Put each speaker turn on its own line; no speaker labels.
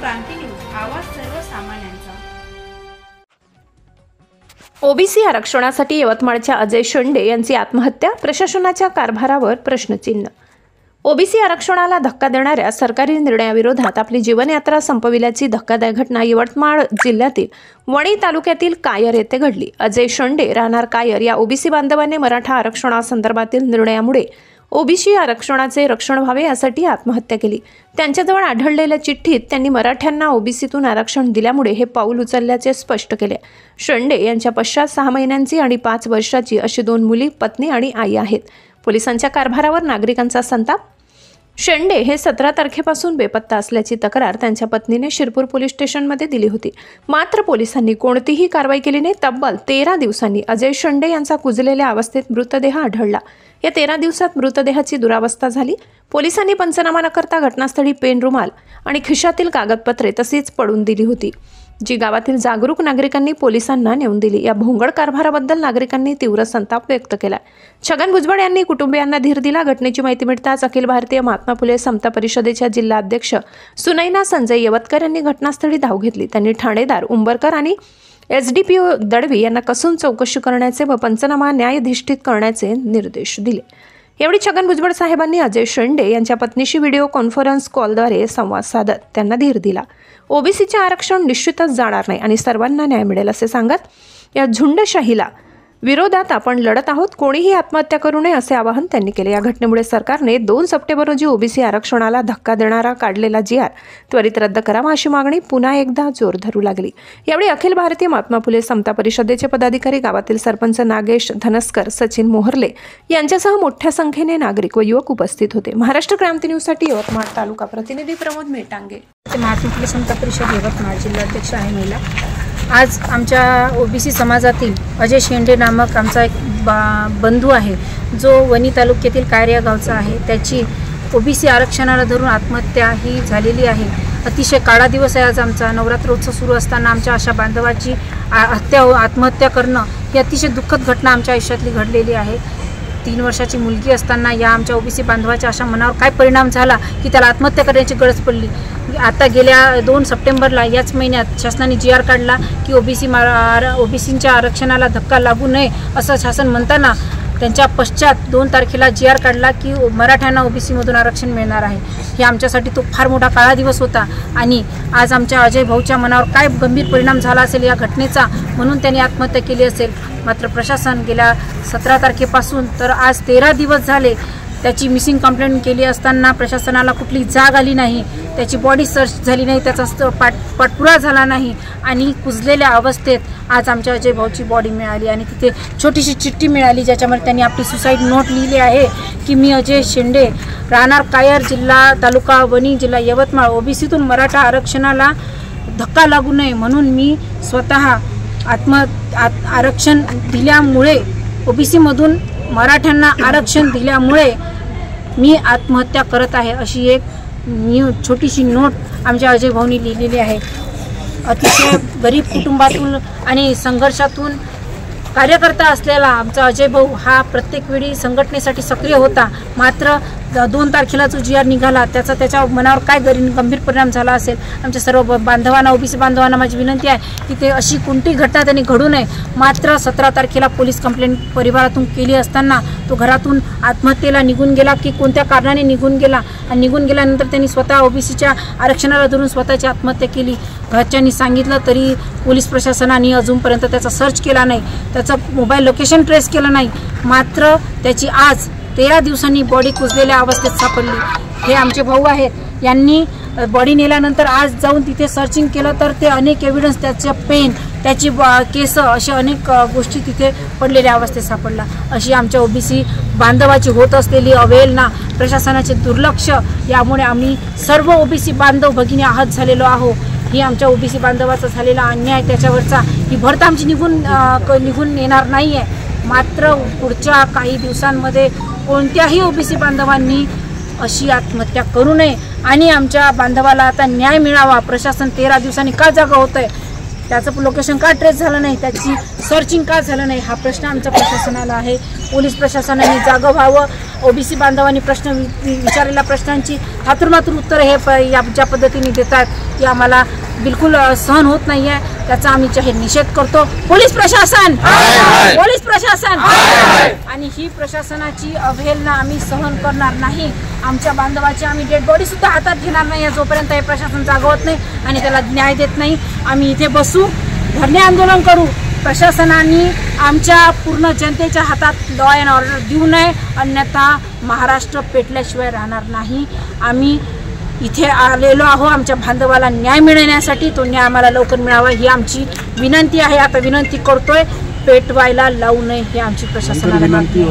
क्रांती news, आवाज सर्वसामान्यांचा।
OBC आरक्षणासाठी यवतमाळच्या अजय शेंडे यांची आत्महत्या, प्रशासनाच्या कारभारावर प्रश्नचिन्ह। ओबीसी आरक्षणाला धक्का देणाऱ्या सरकारी निर्णयाविरोधात आपली जीवनयात्रा संपविल्याची धक्कादायक घटना यवतमाळ जिल्ह्यातील वणी तालुक्यातील कायर येथे घडली। अजय शेंडे राहणार कायर या ओबीसी बांधवांनी मराठा आरक्षणासंदर्भातील निर्णयामुळे ओबीसी आरक्षणाचे रक्षण व्हावे यासाठी आत्महत्या केली। त्यांच्याजवळ आढळलेल्या चिठ्ठीत त्यांनी मराठ्यांना ओबीसीतून आरक्षण दिल्यामुळे हे पाऊल उचलल्याचे स्पष्ट केले। शेंडे यांच्या पश्चात 6 महिन्यांची आणि 5 वर्षाची अशी 2 मुली, पत्नी आणि आई आहेत। पोलिसांच्या कारभारावर नागरिकांचा संताप। शेंडे हे 17 तारखेपासून बेपत्ता असल्याची तक्रार त्यांच्या पत्नीने शिरपूर पोलीस स्टेशनमध्ये दिली होती, मात्र पोलिसांनी कोणतीही कारवाई केली नाही। तब्बल 13 दिवसांनी अजय शेंडे यांचा कुजलेल्या अवस्थेत मृतदेह आढळला। या 13 दिवसात मृतदेहाची दुरावस्था झाली। पोलिसांनी पंचनामा न करता घटनास्थळी पेन, रुमाल आणि खिशातील कागदपत्रे तशीच पडून दिली होती, जी गावातील जागरूक नागरिकांनी पोलिसांना नेऊन दिली। या भोंगळ कारभाराबद्दल नागरिकांनी तीव्र संताप व्यक्त केला। छगन भुजबळ यांनी कुटुंबियांना धीर दिला। घटनेची माहिती मिळताच अखिल भारतीय महात्मा फुले समता परिषदेच्या जिल्हा अध्यक्ष सुनैना संजय यवतकर यांनी घटनास्थळी धाव घेतली। त्यांनी ठाणेदार उंबरकर आणि एसडीपीओ दळवी यांना कसून चौकशी करण्याचे व पंचनामा न्यायाधिष्ठित करण्याचे निर्देश दिले। यावेळी छगन भुजबळ साहेबांनी अजय शेंडे यांच्या पत्नीशी व्हिडिओ कॉन्फरन्स कॉलद्वारे संवाद साधत त्यांना धीर दिला। ओबीसीचे आरक्षण निश्चितच जाणार नाही आणि सर्वांना न्याय मिळेल असे सांगत या झुंडशाहीला विरोधात आपण लढत आहोत, कोणीही आत्महत्या करू नये असे आवाहन त्यांनी केले। या घटनेमुळे सरकारने 2 सप्टेंबर रोजी ओबीसी आरक्षणाला धक्का देणारा काढलेला GR त्वरित रद्द करावा अशी मागणी पुन्हा एकदा जोर धरू लागली। यावेळी अखिल भारतीय महात्मा फुले समता परिषदेचे पदाधिकारी, गावातील सरपंच नागेश धनस्कर, सचिन मोहर्ले यांच्यासह मोठ्या संख्येने नागरिक व युवक उपस्थित होते। महाराष्ट्र क्रांती न्यूजसाठी यवतमाळ तालुका प्रतिनिधी प्रमोद मेटांगे।
महात्मा फुले समता परिषद यवतमाळ जिल्हाध्यक्ष आहे महिला। आज आमच्या ओबीसी समाजातील अजय शेंडे नामक आमचा एक बंधू आहे, जो वणी तालुक्यातील कायर या गावचा आहे। त्याची ओबीसी आरक्षणाला धरून आत्महत्या ही झालेली आहे। अतिशय काळा दिवस आहे आज आमचा। नवरात्रोत्सव सुरू असताना आमच्या अशा बांधवाची आत्महत्या करणं ही अतिशय दुःखद घटना आमच्या आयुष्यातली घडलेली आहे। 3 वर्षाची मुलगी असताना या आमच्या ओबीसी बांधवाच्या अशा मनावर काय परिणाम झाला की त्याला आत्महत्या करण्याची गरज पडली। आता गेल्या 2 सप्टेंबरला याच महिन्यात शासनाने GR काढला की ओबीसींच्या आरक्षणाला धक्का लागू नये असं शासन म्हणताना त्यांच्या पश्चात 2 तारखेला GR काढला की मराठ्यांना ओबीसीमधून आरक्षण मिळणार आहे। हे आमच्यासाठी तो फार मोठा काळा दिवस होता आणि आज आमच्या अजय भाऊच्या मनावर काय गंभीर परिणाम झाला असेल या घटनेचा, म्हणून त्यांनी आत्महत्या केली असेल। मात्र प्रशासन गेल्या 17 तारखेपासून तर आज 13 दिवस झाले त्याची मिसिंग कंप्लेंट केली असताना प्रशासनाला कुठली जाग आली नाही, त्याची बॉडी सर्च झाली नाही, त्याचा पाठपुरावा झाला नाही आणि कुजलेल्या अवस्थेत आज आमच्या अजय भाऊची बॉडी मिळाली आणि तिथे छोटीशी चिठ्ठी मिळाली, ज्याच्यामध्ये त्यांनी आपली सुसाईड नोट लिहिली आहे की मी अजय शेंडे राहणार कायर, जिल्हा तालुका वणी, जिल्हा यवतमाळ, ओबीसीतून मराठा आरक्षणाला धक्का लागू नये म्हणून मी स्वतः आरक्षण दिल्यामुळे, ओबीसीमधून मराठ्यांना आरक्षण दिल्यामुळे मी आत्महत्या करत आहे अशी एक छोटीशी नोट आमच्या अजय भाऊनी लिहिलेली आहे। अतिशय गरीब कुटुंबातून आणि संघर्षातून कार्यकर्ता असलेला आमचा अजय भाऊ हा प्रत्येक वेळी संघटनेसाठी सक्रिय होता। मात्र 2 तारखेला जो GR निघाला त्याच्या मनावर काय गंभीर परिणाम झाला असेल। आमच्या सर्व बांधवांना, ओबीसी बांधवांना माझी विनंती आहे की ते अशी कोणती घटना त्यांनी घडू नये। मात्र 17 तारखेला पोलीस कंप्लेंट परिवारातून केली असताना तो घरातून आत्महत्येला निघून गेला की कोणत्या कारणाने निघून गेला आणि निघून गेल्यानंतर त्यांनी स्वतः ओबीसीच्या आरक्षणाला धरून स्वतःची आत्महत्या केली। घरच्यांनी सांगितलं तरी पोलीस प्रशासनाने अजूनपर्यंत त्याचा सर्च केला नाही, त्याचं मोबाईल लोकेशन ट्रेस केलं नाही। मात्र त्याची आज 13 दिवसांनी बॉडी कुजलेल्या अवस्थेत सापडली। हे आमचे भाऊ आहेत, यांनी बॉडी नेल्यानंतर आज जाऊन तिथे सर्चिंग केलं तर ते अनेक एव्हिडन्स, त्याचं पेन, त्याची केस, अशा अनेक गोष्टी तिथे पडलेल्या अवस्थेत सापडला। अशी आमच्या ओबीसी बांधवाची होत असलेली अवहेलना, प्रशासनाचे दुर्लक्ष, यामुळे आम्ही सर्व ओबीसी बांधव भगिनी आहत झालेलो आहोत। ही आमच्या ओबीसी बांधवाचा झालेला अन्याय, त्याच्यावरचा ही भरत आमची निघून येणार नाही आहे। मात्र पुढच्या काही दिवसांमध्ये कोणत्याही ओबीसी बांधवांनी अशी आत्महत्या करू नये आणि आमच्या बांधवाला आता न्याय मिळावा। प्रशासन 13 दिवसांनी का जागा होत आहे त्याचं लोकेशन का ट्रेस झालं नाही, त्याची सर्चिंग का झालं नाही, हा प्रश्न आमच्या प्रशासनाला आहे. पोलीस प्रशासनाने जागं व्हावं. ओबीसी बांधवांनी प्रश्न विचारलेल्या प्रश्नांची हातुरमातुर उत्तरं हे ज्या पद्धतीने देतात ती आम्हाला बिलकुल सहन होत नाही आहे. त्याचा आम्ही जाहीर निषेध करतो. पोलीस प्रशासन आणि ही प्रशासनाची अवहेलना आम्ही सहन करणार नाही. आमच्या बांधवाची आम्ही डेड बॉडी सुद्धा हातात घेणार नाही जोपर्यंत हे प्रशासन जागवत नाही आणि त्याला न्याय देत नाही. आम्ही इथे बसू, धरणे आंदोलन करू. प्रशासनाने आमच्या पूर्ण जनतेच्या हातात लॉ अँड ऑर्डर देऊ नये, अन्यथा महाराष्ट्र पेटल्याशिवाय राहणार नाही. आम्ही इथे आलेलो आहोत आमच्या बांधवाला न्याय मिळण्यासाठी. तो न्याय आम्हाला लवकर मिळावा ही आमची विनंती आहे. आता विनंती करतोय, पेटवायला लावू नये ही आमची प्रशासनाला विनंती.